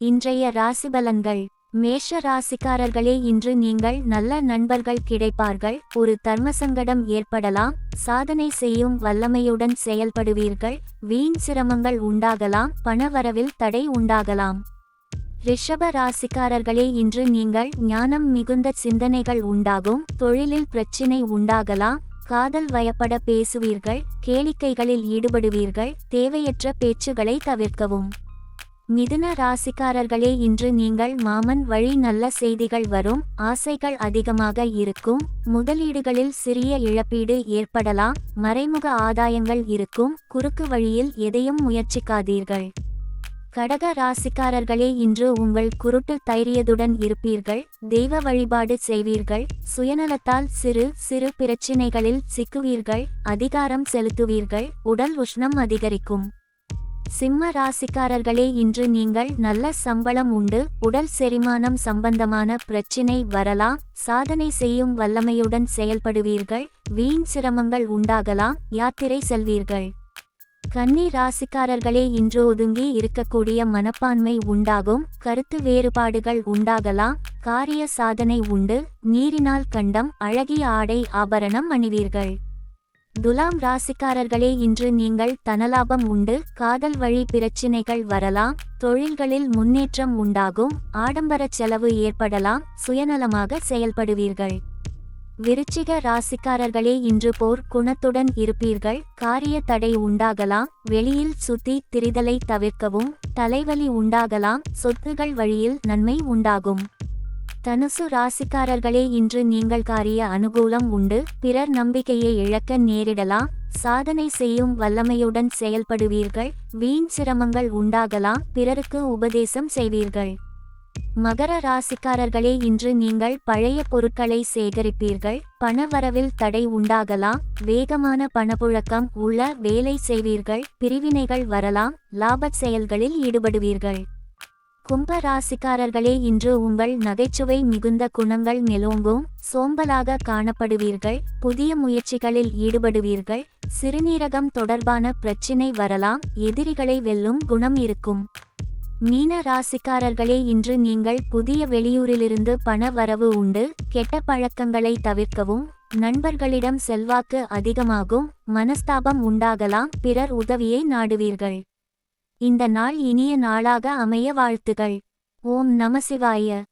இன்றைய ராசிபலன்கள். மேஷ ராசிக்காரர்களே, இன்று நீங்கள் நல்ல நண்பர்கள் கிடைப்பார்கள். ஒரு தர்மசங்கடம் ஏற்படலாம். சாதனை செய்யும் வல்லமையுடன் செயல்படுவீர்கள். வீண் சிரமங்கள் உண்டாகலாம். பணவரவில் தடை உண்டாகலாம். ரிஷப ராசிக்காரர்களே, இன்று நீங்கள் ஞானம் மிகுந்த சிந்தனைகள் உண்டாகும். தொழிலில் பிரச்சினை உண்டாகலாம். காதல் வயப்பட பேசுவீர்கள். கேளிக்கைகளில் ஈடுபடுவீர்கள். தேவையற்ற பேச்சுகளை தவிர்க்கவும். மிதுன ராசிக்காரர்களே, இன்று நீங்கள் மாமன் வழி நல்ல செய்திகள் வரும். ஆசைகள் அதிகமாக இருக்கும். முதலீடுகளில் சிறிய இழப்பீடு ஏற்படலாம். மறைமுக ஆதாயங்கள் இருக்கும். குறுக்கு வழியில் எதையும் முயற்சிக்காதீர்கள். கடக ராசிக்காரர்களே, இன்று உங்கள் குருட்டு தைரியத்துடன் இருப்பீர்கள். தெய்வ வழிபாடு செய்வீர்கள். சுயநலத்தால் சிறு சிறு பிரச்சினைகளில் சிக்குவீர்கள். அதிகாரம் செலுத்துவீர்கள். உடல் உஷ்ணம் அதிகரிக்கும். சிம்ம ராசிக்காரர்களே, இன்று நீங்கள் நல்ல சம்பளம் உண்டு. உடல் செரிமானம் சம்பந்தமான பிரச்சினை வரலாம். சாதனை செய்யும் வல்லமையுடன் செயல்படுவீர்கள். வீண் சிரமங்கள் உண்டாகலாம். யாத்திரை செல்வீர்கள். கன்னி ராசிக்காரர்களே, இன்று ஒதுங்கி இருக்கக்கூடிய மனப்பான்மை உண்டாகும். கருத்து வேறுபாடுகள் உண்டாகலாம். காரிய சாதனை உண்டு. நீரினால் கண்டம். அழகிய ஆடை ஆபரணம் அணிவீர்கள். துலாம் ராசிக்காரர்களே, இன்று நீங்கள் தனலாபம் உண்டு. காதல் வழி பிரச்சினைகள் வரலாம். தொழில்களில் முன்னேற்றம் உண்டாகும். ஆடம்பர செலவு ஏற்படலாம். சுயநலமாக செயல்படுவீர்கள். விருச்சிக ராசிக்காரர்களே, இன்று போர் குணத்துடன் இருப்பீர்கள். காரிய தடை உண்டாகலாம். வெளியில் சுத்தி திரிதலை தவிர்க்கவும். தலைவலி உண்டாகலாம். சொத்துகள் வழியில் நன்மை உண்டாகும். தனுசு ராசிக்காரர்களே, இன்று நீங்கள் காரிய அனுகூலம் உண்டு. பிறர் நம்பிக்கையை இழக்க நேரிடலாம். சாதனை செய்யும் வல்லமையுடன் செயல்படுவீர்கள். வீண் சிரமங்கள் உண்டாகலாம். பிறருக்கு உபதேசம் செய்வீர்கள். மகர ராசிக்காரர்களே, இன்று நீங்கள் பழைய பொருட்களை சேகரிப்பீர்கள். பணவரவில் தடை உண்டாகலாம். வேகமான பணப்புழக்கம் உள்ள வேலை செய்வீர்கள். பிரிவினைகள் வரலாம். லாபச் செயல்களில் ஈடுபடுவீர்கள். கும்ப ராசிக்காரர்களே, இன்று உங்கள் நகைச்சுவை மிகுந்த குணங்கள் மேலோங்கும். சோம்பலாக காணப்படுவீர்கள். புதிய முயற்சிகளில் ஈடுபடுவீர்கள். சிறுநீரகம் தொடர்பான பிரச்சினை வரலாம். எதிரிகளை வெல்லும் குணம் இருக்கும். மீன ராசிக்காரர்களே, இன்று நீங்கள் புதிய வெளியூரிலிருந்து பண வரவு உண்டு. கெட்ட பழக்கங்களை தவிர்க்கவும். நண்பர்களிடம் செல்வாக்கு அதிகமாகும். மனஸ்தாபம் உண்டாகலாம். பிறர் உதவியை நாடுவீர்கள். இந்த நாள் இனிய நாளாக அமைய வாழ்த்துகள். ஓம் நம சிவாய.